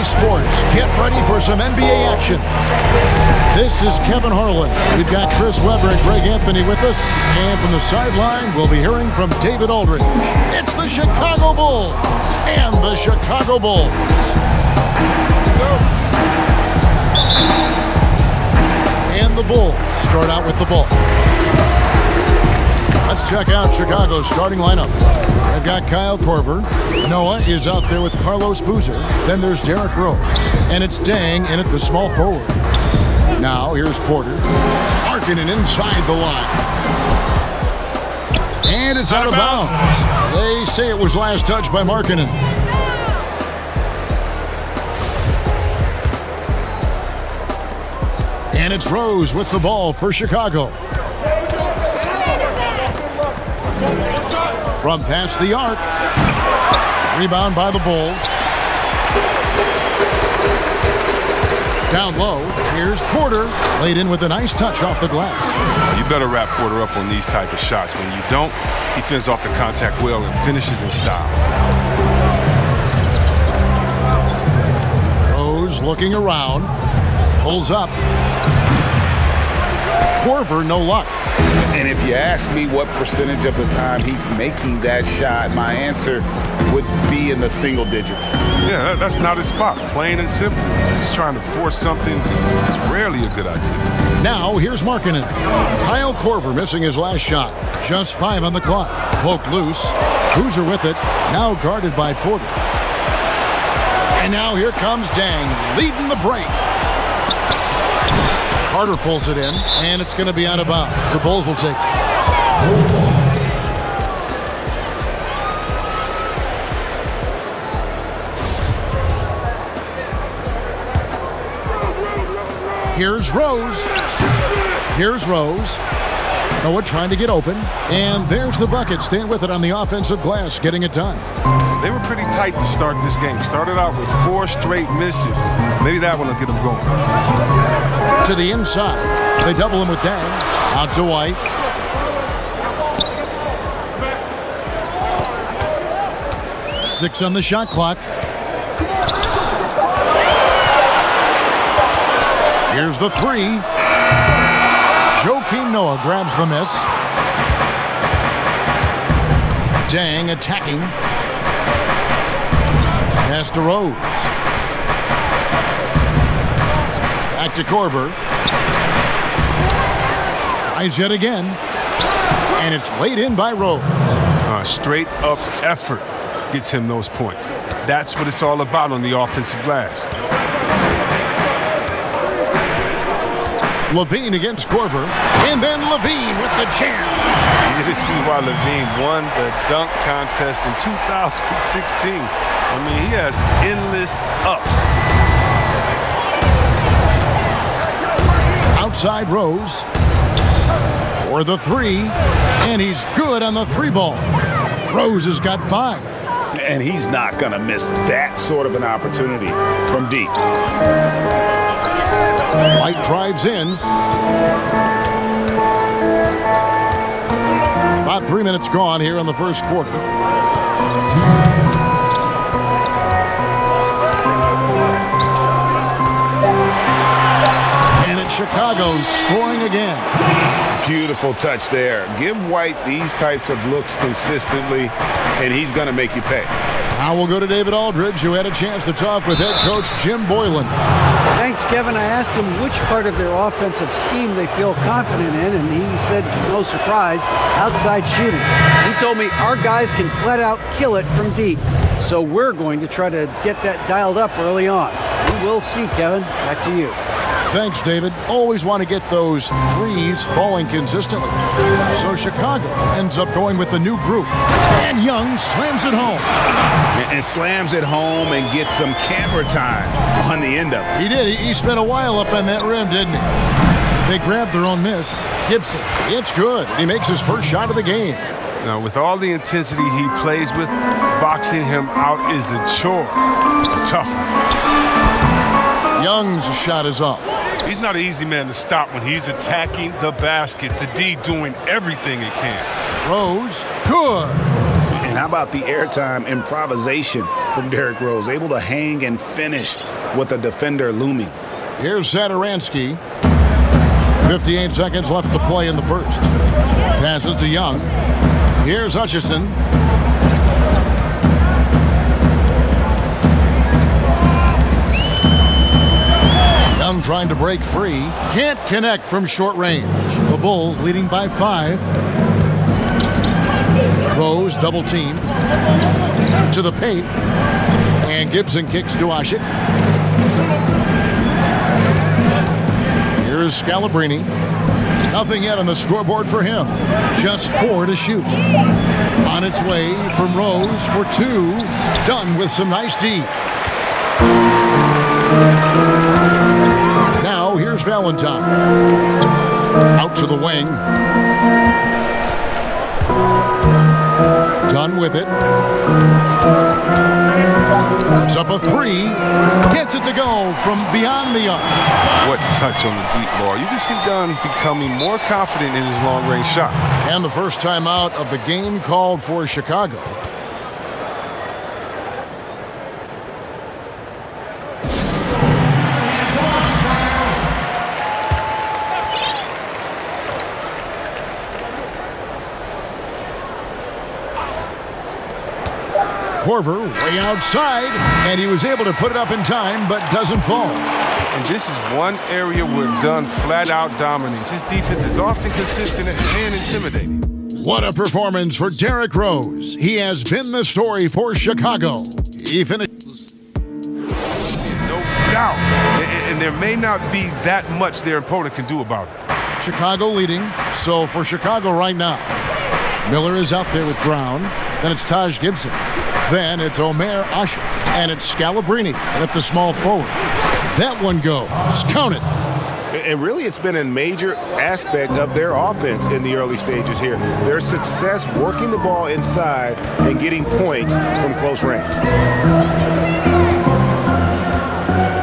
sports. Get ready for some NBA action. This is Kevin Harlan. We've got Chris Webber and Greg Anthony with us. And from the sideline, we'll be hearing from David Aldridge. It's the Chicago Bulls and the Chicago Bulls. And the Bulls start out with the ball. Let's check out Chicago's starting lineup. They've got Kyle Korver. Noah is out there with Carlos Boozer. Then there's Derrick Rose. And it's Dang in at the small forward. Now here's Porter. Markkanen inside the line. And it's out of bounds. They say it was last touched by Markkanen. And it's Rose with the ball for Chicago. From past the arc. Rebound by the Bulls. Down low. Here's Porter. Laid in with a nice touch off the glass. You better wrap Porter up on these type of shots. When you don't, he fends off the contact well and finishes in style. Rose looking around. Pulls up. Korver, no luck. And if you ask me what percentage of the time he's making that shot, my answer would be in the single digits. Yeah, that's not his spot. Plain and simple. He's trying to force something that's rarely a good idea. Now, here's Markkanen. Kyle Korver missing his last shot. Just 5 on the clock. Poked loose. Boozer with it. Now guarded by Porter. And now here comes Dang, leading the break. Carter pulls it in, and it's going to be out of bounds. The Bulls will take it. Here's Rose. Here's Rose. Noah trying to get open. And there's the bucket. Staying with it on the offensive glass, getting it done. They were pretty tight to start this game. Started out with 4 straight misses. Maybe that one will get them going. To the inside. They double him with Dang. Out to White. Six on the shot clock. Here's the three. Joakim Noah grabs the miss. Dang attacking. Pass to Rose. Back to Korver. Tries yet again. And it's laid in by Rose. Straight up effort gets him those points. That's what it's all about on the offensive glass. Levine against Korver. And then Levine with the jam. You just see why Levine won the dunk contest in 2016. I mean, he has endless ups. Outside Rose for the three, and he's good on the 3 ball. Rose has got 5. And he's not going to miss that sort of an opportunity from deep. White drives in. About 3 minutes gone here in the first quarter. Chicago scoring again. Beautiful touch there. Give White these types of looks consistently, and he's going to make you pay. Now we'll go to David Aldridge, who had a chance to talk with head coach Jim Boylan. Thanks, Kevin. I asked him which part of their offensive scheme they feel confident in, and he said, no surprise, outside shooting. He told me our guys can flat out kill it from deep. So we're going to try to get that dialed up early on. We will see, Kevin. Back to you. Thanks, David. Always want to get those threes falling consistently. So Chicago ends up going with the new group. And Young slams it home. And slams it home and gets some camera time on the end of it. He did. He spent a while up on that rim, didn't he? They grabbed their own miss. Gibson, it's good. He makes his first shot of the game. Now, with all the intensity he plays with, boxing him out is a chore. A tough one. Young's shot is off. He's not an easy man to stop when he's attacking the basket. The D doing everything he can. Rose, good. And how about the airtime improvisation from Derrick Rose? Able to hang and finish with a defender looming. Here's Satoransky. 58 seconds left to play in the first. Passes to Young. Here's Hutchison. Young trying to break free. Can't connect from short range. The Bulls leading by 5. Rose double team to the paint. And Gibson kicks to Asik. Here's Scalabrine. Nothing yet on the scoreboard for him. Just 4 to shoot. On its way from Rose for 2. Done with some nice D. Now here's Valentine. Out to the wing. Done with it. It's up a 3. Gets it to go from beyond the arc. What touch on the deep ball. You can see Dunn becoming more confident in his long-range shot. And the first timeout of the game called for Chicago. Korver way outside, and he was able to put it up in time, but doesn't fall. And this is one area where Dunn flat out dominates. His defense is often consistent and intimidating. What a performance for Derrick Rose. He has been the story for Chicago. He finished. No doubt. And there may not be that much their opponent can do about it. Chicago leading. So for Chicago right now, Miller is out there with Brown. Then it's Taj Gibson. Then it's Omer Asik. And it's Scalabrine at the small forward. That one goes. Count it. And really, it's been a major aspect of their offense in the early stages here. Their success working the ball inside and getting points from close range.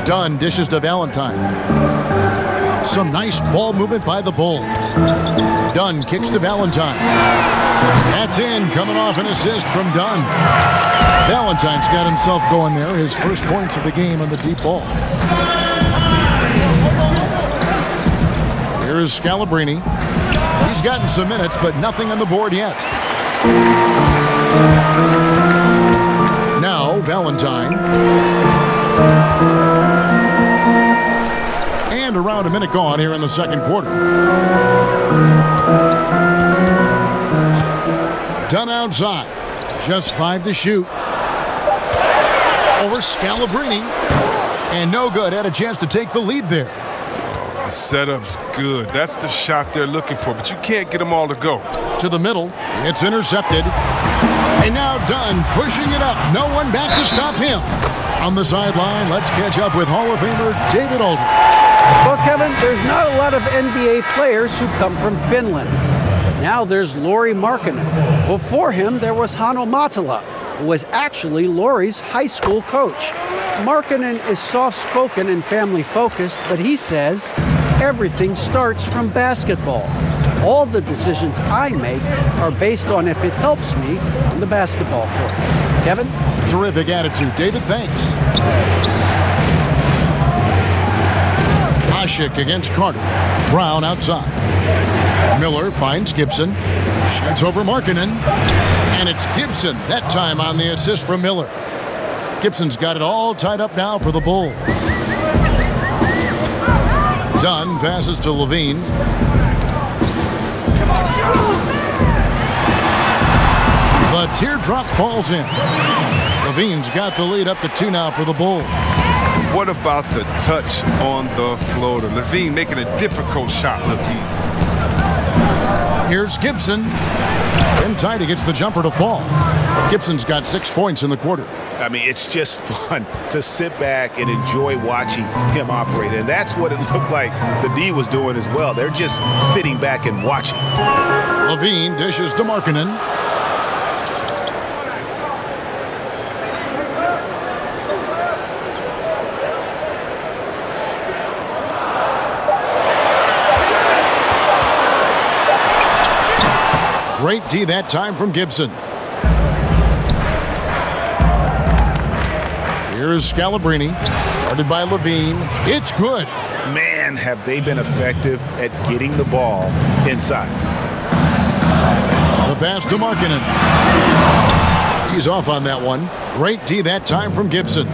Dunn dishes to Valentine. Some nice ball movement by the Bulls. Dunn kicks to Valentine. That's in, coming off an assist from Dunn. Valentine's got himself going there. His first points of the game on the deep ball. Here is Scalabrine. He's gotten some minutes, but nothing on the board yet. Now, Valentine. And around a minute gone here in the second quarter. Dunn outside. Just 5 to shoot. Over Scalabrine. And no good. Had a chance to take the lead there. The setup's good. That's the shot they're looking for, but you can't get them all to go. To the middle. It's intercepted. And now Dunn pushing it up. No one back to stop him. On the sideline, let's catch up with Hall of Famer David Aldridge. Well, Kevin, there's not a lot of NBA players who come from Finland. Now there's Lauri Markkanen. Before him, there was Hanno Matala, who was actually Lauri's high school coach. Markkanen is soft-spoken and family-focused, but he says everything starts from basketball. All the decisions I make are based on if it helps me on the basketball court. Kevin? Terrific attitude. David, thanks. Asik against Carter. Brown outside. Miller finds Gibson. Shoots over Markkanen. And it's Gibson, that time on the assist from Miller. Gibson's got it all tied up now for the Bulls. Dunn passes to Levine. The teardrop falls in. Levine's got the lead up to 2 now for the Bulls. What about the touch on the floater? Levine making a difficult shot look easy. Here's Gibson. In tight, he gets the jumper to fall. Gibson's got 6 points in the quarter. I mean, it's just fun to sit back and enjoy watching him operate. And that's what it looked like the D was doing as well. They're just sitting back and watching. Levine dishes to Markkanen. Great D that time from Gibson. Here's Scalabrine. Guarded by Levine. It's good. Man, have they been effective at getting the ball inside. The pass to Markkanen. He's off on that one. Great D that time from Gibson.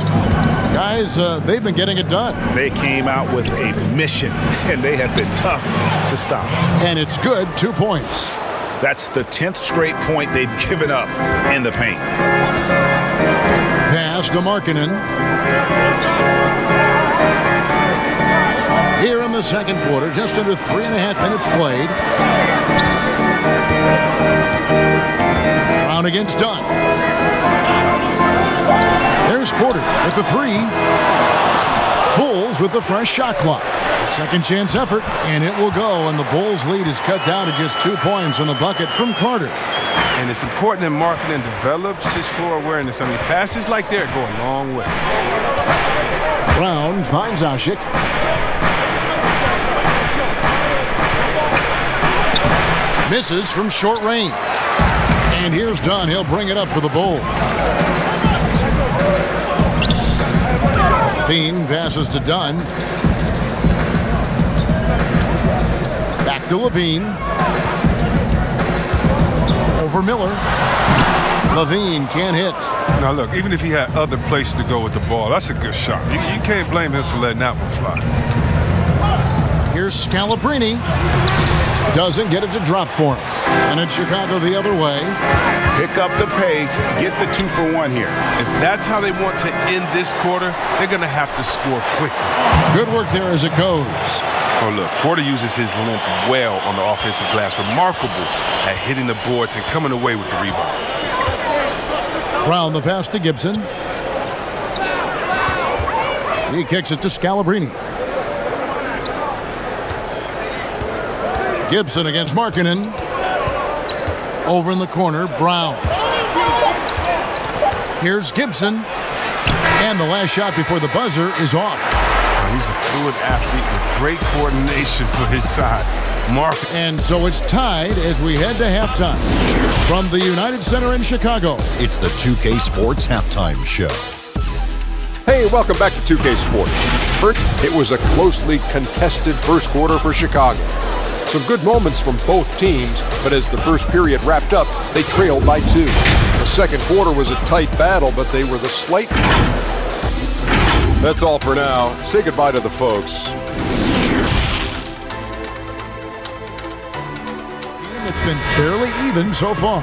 Guys, they've been getting it done. They came out with a mission, and they have been tough to stop. And it's good, 2 points. That's the 10th straight point they've given up in the paint. Pass to Markkanen. Here in the second quarter, just under 3.5 minutes played. Brown against Dunn. There's Porter with the 3. Bulls with the fresh shot clock. Second chance effort, and it will go, and the Bulls' lead is cut down to just 2 points on the bucket from Carter. And it's important that Markkanen develops his floor awareness. I mean, passes like that go a long way. Brown finds Asik. Misses from short range. And here's Dunn. He'll bring it up for the Bulls. Bean passes to Dunn. Back to Levine. Over Miller. Levine can't hit. Now, look, even if he had other places to go with the ball, that's a good shot. You can't blame him for letting that one fly. Here's Scalabrine. Doesn't get it to drop for him. And it's Chicago the other way. Pick up the pace, get the 2-for-1 here. If that's how they want to end this quarter, they're going to have to score quickly. Good work there as it goes. Oh, look, Porter uses his length well on the offensive glass. Remarkable at hitting the boards and coming away with the rebound. Brown the pass to Gibson. He kicks it to Scalabrine. Gibson against Markkanen. Over in the corner, Brown. Here's Gibson. And the last shot before the buzzer is off. He's a fluid athlete with great coordination for his size. And so it's tied as we head to halftime. From the United Center in Chicago, it's the 2K Sports Halftime Show. Hey, welcome back to 2K Sports. It was a closely contested first quarter for Chicago. Some good moments from both teams, but as the first period wrapped up, they trailed by 2. The second quarter was a tight battle, but they were the slight. That's all for now. Say goodbye to the folks. It's been fairly even so far.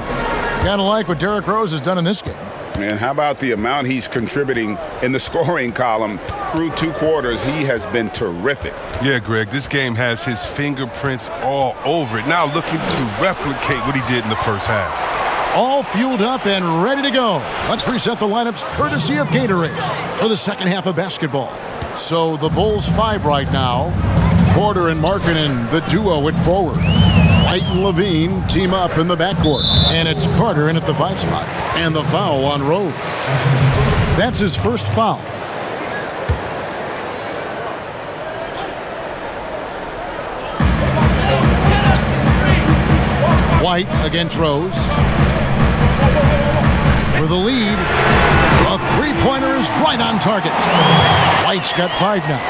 Kind of like what Derrick Rose has done in this game. And how about the amount he's contributing in the scoring column through 2 quarters? He has been terrific. Yeah, Greg, this game has his fingerprints all over it. Now looking to replicate what he did in the first half. All fueled up and ready to go. Let's reset the lineups courtesy of Gatorade for the second half of basketball. So the Bulls 5 right now. Porter and Markkanen, the duo at forward. White and Levine team up in the backcourt. And it's Carter in at the 5 spot. And the foul on Rose. That's his first foul. White against Rose. For the lead. A 3-pointer is right on target. White's got 5 now.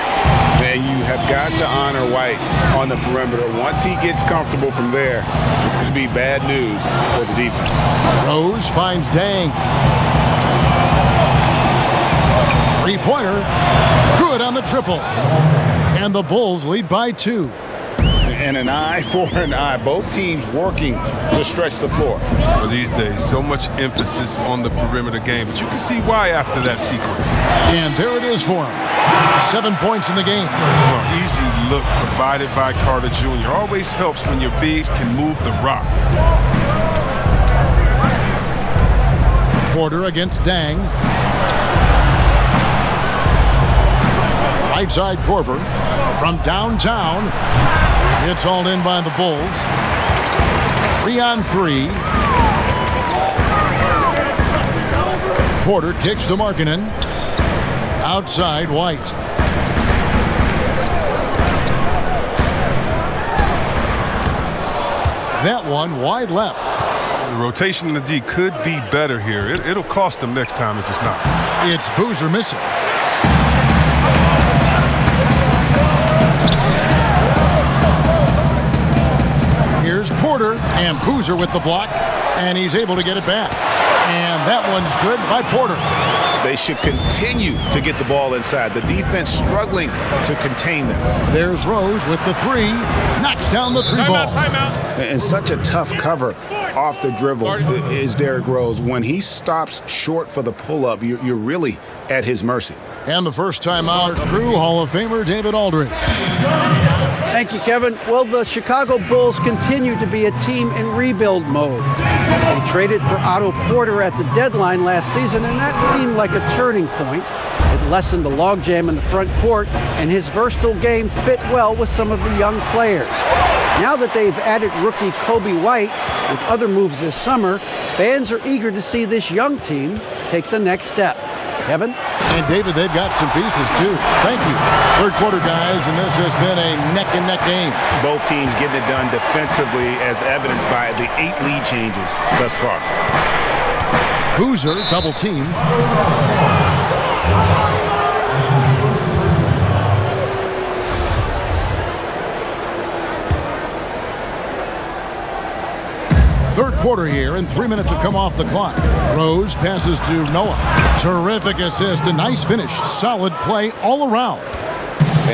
Man, you have got to honor White on the perimeter. Once he gets comfortable from there, it's going to be bad news for the defense. Rose finds Dang. 3-pointer. Good on the triple. And the Bulls lead by 2. And an eye for an eye. Both teams working to stretch the floor. Well, these days, so much emphasis on the perimeter game, but you can see why after that sequence. And there it is for him. 7 points in the game. Well, easy look provided by Carter Jr. Always helps when your bigs can move the rock. Porter against Dang. Right side Corver from downtown. It's all in by the Bulls. 3-on-3. Porter kicks to Markkanen. Outside White. That one wide left. The rotation in the D could be better here. It'll cost them next time if it's not. It's Boozer missing. Boozer with the block, and he's able to get it back. And that one's good by Porter. They should continue to get the ball inside. The defense struggling to contain them. There's Rose with the three. Knocks down the three ball. And such a tough cover off the dribble is Derrick Rose. When he stops short for the pull-up, you're really at his mercy. And the first time out, Crew Hall of Famer David Aldridge. Thank you, Kevin. Well, the Chicago Bulls continue to be a team in rebuild mode. They traded for Otto Porter at the deadline last season, and that seemed like a turning point. It lessened the logjam in the front court, and his versatile game fit well with some of the young players. Now that they've added rookie Kobe White with other moves this summer, fans are eager to see this young team take the next step. Kevin? And David, they've got some pieces too. Thank you. Third quarter, guys, and this has been a neck-and-neck game. Both teams getting it done defensively, as evidenced by the 8 lead changes thus far. Boozer, double team. Third quarter here, and 3 minutes have come off the clock. Rose passes to Noah. Terrific assist, a nice finish. Solid play all around.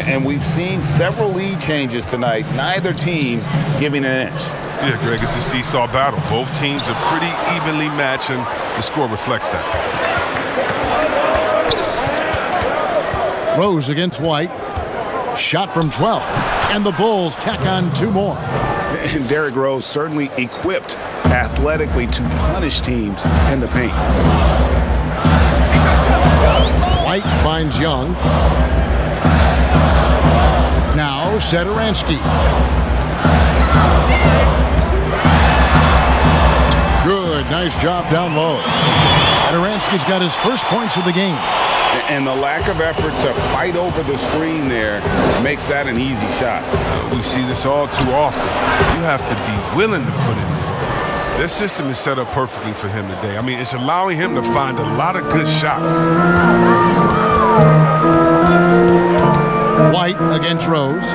And we've seen several lead changes tonight. Neither team giving an inch. Yeah, Greg, it's a seesaw battle. Both teams are pretty evenly matched, and the score reflects that. Rose against White. Shot from 12. And the Bulls tack on 2 more. And Derrick Rose certainly equipped athletically to punish teams in the paint. White finds Young. Now Satoransky. Good, nice job down low. Satoransky's got his first points of the game. And the lack of effort to fight over the screen there makes that an easy shot. We see this all too often. You have to be willing to put in. This system is set up perfectly for him today. I mean, it's allowing him to find a lot of good shots. White against Rose.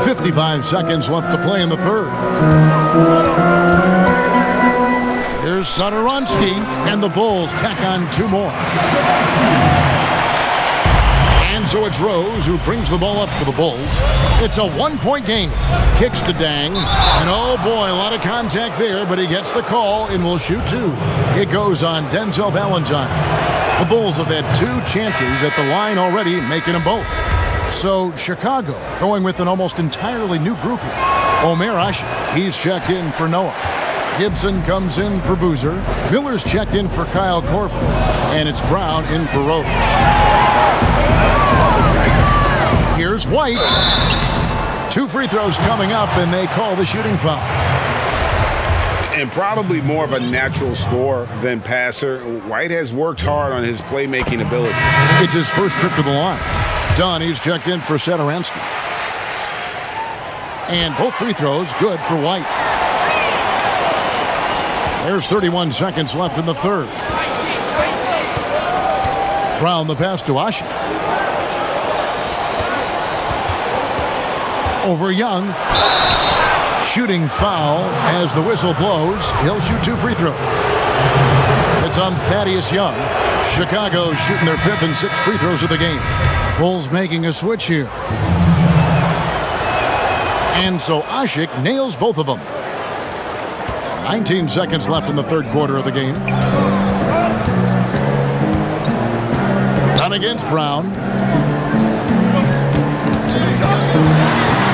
55 seconds left to play in the third. Here's Satoransky, and the Bulls tack on 2 more. And so it's Rose who brings the ball up for the Bulls. It's a 1-point game. Kicks to Dang. And oh boy, a lot of contact there, but he gets the call and will shoot 2. It goes on Denzel Valentine. The Bulls have had 2 chances at the line already, making them both. So Chicago going with an almost entirely new group here. Omer Ashe, he's checked in for Noah. Gibson comes in for Boozer. Miller's checked in for Kyle Korver. And it's Brown in for Rose. Here's White. 2 free throws coming up, and they call the shooting foul. And probably more of a natural scorer than passer. White has worked hard on his playmaking ability. It's his first trip to the line. Dunn, he's checked in for Satoransky. And both free throws good for White. There's 31 seconds left in the third. Brown the pass to Ashe. Over Young. Shooting foul as the whistle blows. He'll shoot 2 free throws. It's on Thaddeus Young. Chicago shooting their 5th and 6th free throws of the game. Bulls making a switch here. And so Ashe nails both of them. 19 seconds left in the third quarter of the game. Down against Brown.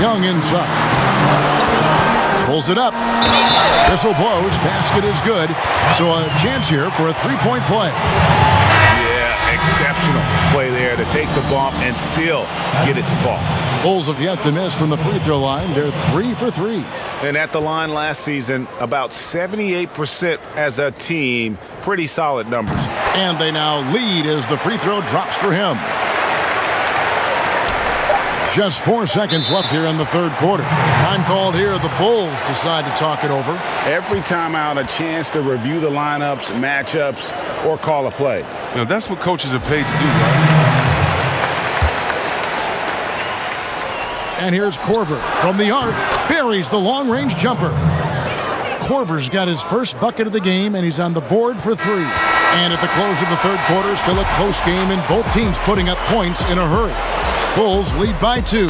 Young inside. Pulls it up. Whistle blows. Basket is good. So a chance here for a 3-point play. Yeah, exceptional play there to take the bump and still get it to fall. Bulls have yet to miss from the free throw line. They're 3 for 3. And at the line last season, about 78% as a team. Pretty solid numbers. And they now lead as the free throw drops for him. Just 4 seconds left here in the third quarter. Time called here. The Bulls decide to talk it over. Every time out, a chance to review the lineups, matchups, or call a play. You know, that's what coaches are paid to do, right? And here's Korver from the arc. Buries the long-range jumper. Korver's got his first bucket of the game, and he's on the board for 3. And at the close of the third quarter, still a close game, and both teams putting up points in a hurry. Bulls lead by 2.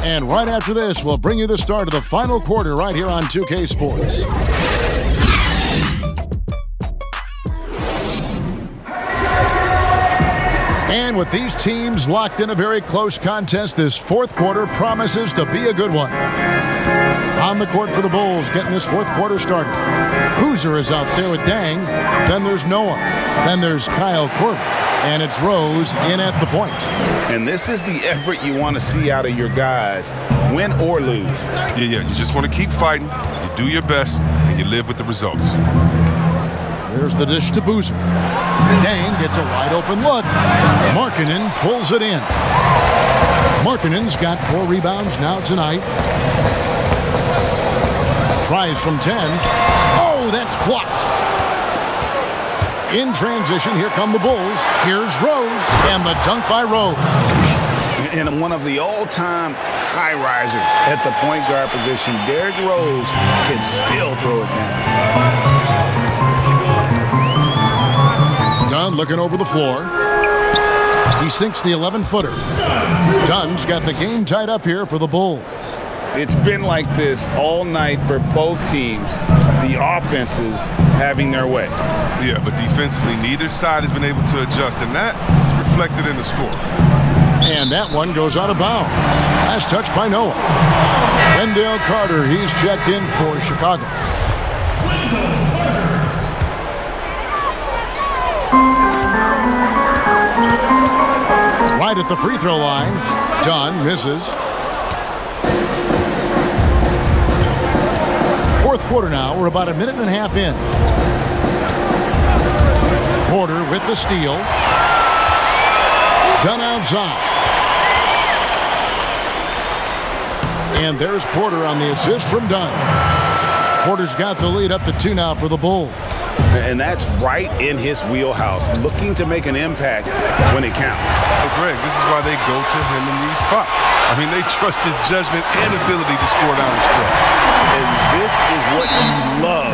And right after this, we'll bring you the start of the final quarter right here on 2K Sports. And with these teams locked in a very close contest, this fourth quarter promises to be a good one. On the court for the Bulls, getting this fourth quarter started. Hooser is out there with Dang. Then there's Noah. Then there's Kyle Korver. And it's Rose in at the point. And this is the effort you want to see out of your guys, win or lose. Yeah, you just want to keep fighting. You do your best, and you live with the results. There's the dish to Boozer. Dang gets a wide-open look. Markkanen pulls it in. Markkanen's got 4 rebounds now tonight. Tries from 10. Oh, that's blocked. In transition, here come the Bulls. Here's Rose, and the dunk by Rose. And one of the all-time high risers at the point guard position, Derrick Rose can still throw it down. Dunn looking over the floor. He sinks the 11-footer. Dunn's got the game tied up here for the Bulls. It's been like this all night for both teams. The offenses having their way. Yeah, but defensively, neither side has been able to adjust, and that's reflected in the score. And that one goes out of bounds. Last touch by Noah. Wendell Carter, he's checked in for Chicago. Right at the free throw line. Dunn misses. Fourth quarter now. We're about a minute and a half in. Porter with the steal. Dunn outside. And there's Porter on the assist from Dunn. Porter's got the lead up to 2 now for the Bulls. And that's right in his wheelhouse, looking to make an impact when it counts. Well, Greg, this is why they go to him in these spots. I mean, they trust his judgment and ability to score down the stretch. And this is what you love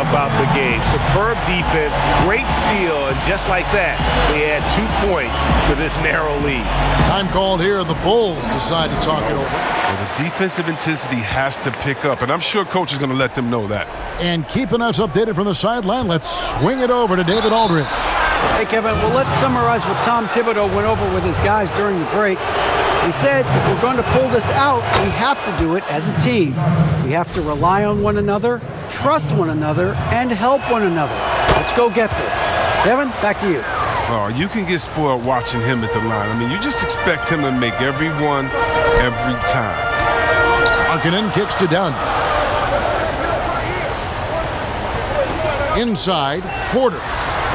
about the game. Superb defense, great steal, and just like that, they add 2 points to this narrow lead. Time called here. The Bulls decide to talk it over. Well, the defensive intensity has to pick up, and I'm sure coach is going to let them know that. And keeping us updated from the sideline, let's swing it over to David Aldridge. Hey, Kevin, well, let's summarize what Tom Thibodeau went over with his guys during the break. He said, if we're going to pull this out, we have to do it as a team. We have to rely on one another, trust one another, and help one another. Let's go get this. Kevin, back to you. Oh, you can get spoiled watching him at the line. I mean, you just expect him to make every one, every time. Markkanen kicks to Dunn. Inside, Porter.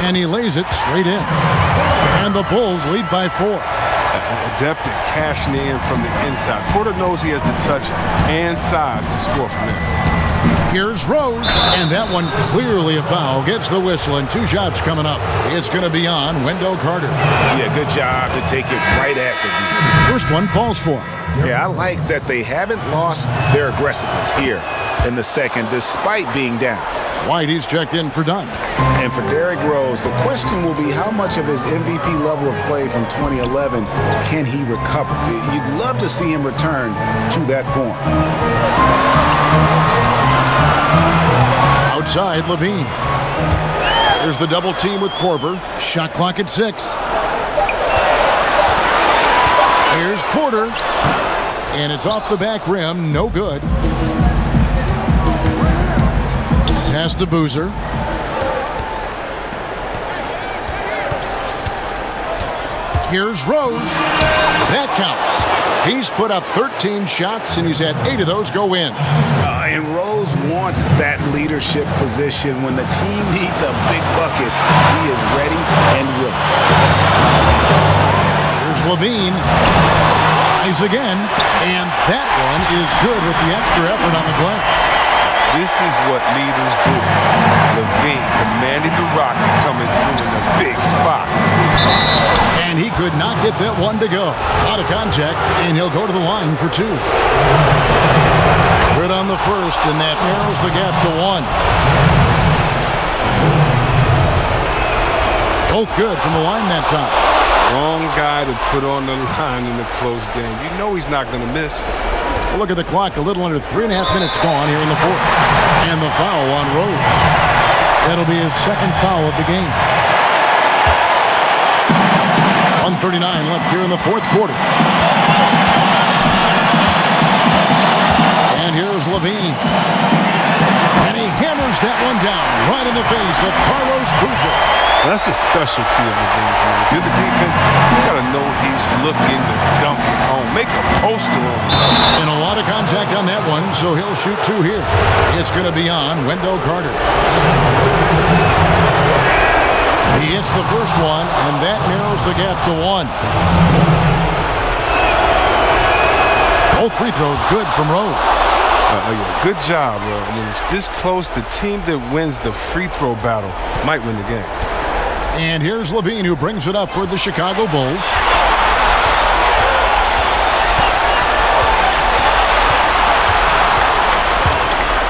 And he lays it straight in. And the Bulls lead by 4. Adept at cashing in from the inside. Porter knows he has the touch and size to score from there. Here's Rose, and that one clearly a foul. Gets the whistle, and 2 shots coming up. It's going to be on Wendell Carter. Yeah, good job to take it right at the D. First one falls for him. Yeah, I like that they haven't lost their aggressiveness here in the second, despite being down. White, he's checked in for Dunn. And for Derrick Rose, the question will be how much of his MVP level of play from 2011 can he recover? You'd love to see him return to that form. Outside, Levine. Here's the double team with Korver. Shot clock at 6. Here's Porter. And it's off the back rim. No good. Pass to Boozer. Here's Rose. That counts. He's put up 13 shots, and he's had 8 of those go in. And Rose wants that leadership position. When the team needs a big bucket, he is ready and willing. Here's Levine. Tries again, and that one is good with the extra effort on the glass. This is what leaders do. Levine commanded the rock coming through in a big spot. And he could not get that one to go. Out of contact, and he'll go to the line for 2. Good on the first, and that narrows the gap to 1. Both good from the line that time. Wrong guy to put on the line in a close game. You know he's not going to miss. Look at the clock. A little under 3.5 minutes gone here in the fourth. And the foul on Rose. That'll be his second foul of the game. 1:39 left here in the fourth quarter. And here's Levine. And he hammers that one down right in the face of Carlos Boozer. That's the specialty of Levine's, man. If you're the defense, you got to know he's looking to dunk it home. Make a poster on him. And a lot of contact on that one, so he'll shoot 2 here. It's going to be on Wendell Carter. He hits the first one, and that narrows the gap to 1. Both free throws good from Rose. Yeah, good job, bro. When it's this close, the team that wins the free throw battle might win the game. And here's Levine, who brings it up for the Chicago Bulls.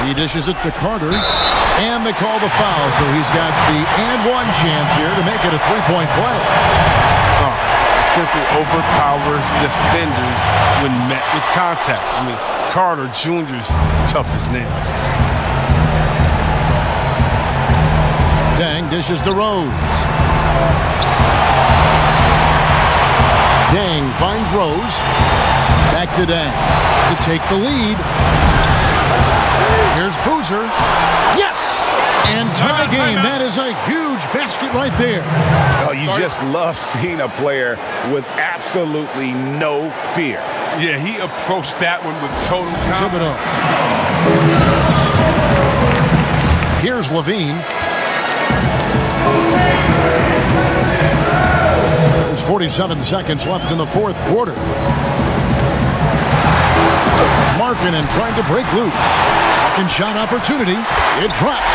He dishes it to Carter, and they call the foul, so he's got the and-one chance here to make it a 3-point play. Simply overpowers defenders when met with contact. I mean, Carter Jr.'s tough as nails. Dang dishes to Rose. Dang finds Rose. Back to Dang to take the lead. Here's Boozer. Yes! And tie game. That is a huge basket right there. Oh, you just love seeing a player with absolutely no fear. Yeah, he approached that one with total confidence. Here's Levine. There's 47 seconds left in the fourth quarter. Markkanen trying to break loose. Second shot opportunity. It drops.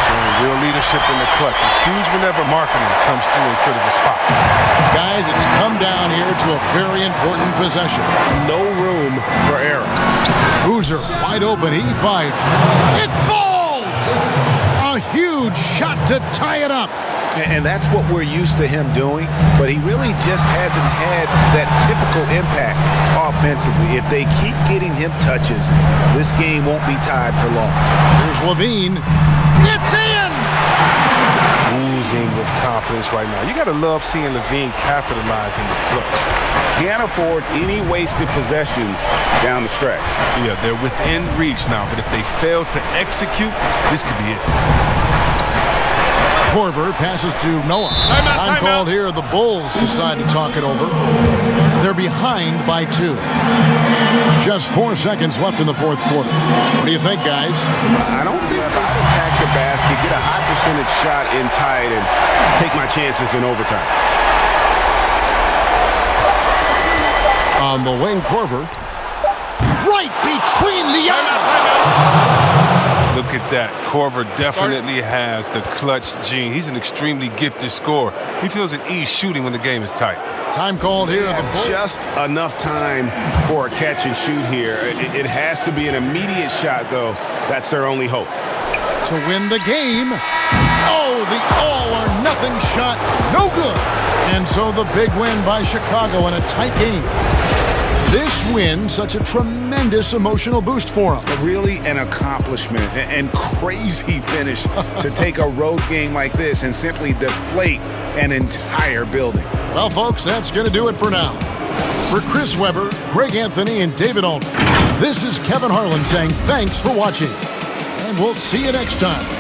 Showing real leadership in the clutch. It's huge whenever Markkanen comes through in critical spots. Guys, it's come down here to a very important possession. No room for error. Boozer wide open. He fires. It falls! A huge shot to tie it up. And that's what we're used to him doing, but he really just hasn't had that typical impact offensively. If they keep getting him touches, this game won't be tied for long. Here's Levine. It's in! Oozing with confidence right now. You got to love seeing Levine capitalize in the clutch. Can't afford any wasted possessions down the stretch. Yeah, they're within reach now, but if they fail to execute, this could be it. Korver passes to Noah. Time called here. The Bulls decide to talk it over. They're behind by 2. Just 4 seconds left in the fourth quarter. What do you think, guys? I don't think I'd attack the basket, get a high percentage shot in tight, and take my chances in overtime. On the wing, Korver. Right between the eyes. Look at that. Korver definitely has the clutch gene. He's an extremely gifted scorer. He feels at ease shooting when the game is tight. Time called here. Just enough time for a catch and shoot here. It has to be an immediate shot, though. That's their only hope. To win the game. Oh, the all-or-nothing shot. No good. And so the big win by Chicago in a tight game. This win, such a tremendous emotional boost for them. Really an accomplishment and crazy finish to take a road game like this and simply deflate an entire building. Well, folks, that's going to do it for now. For Chris Webber, Greg Anthony, and David Aldridge, this is Kevin Harlan saying thanks for watching. And we'll see you next time.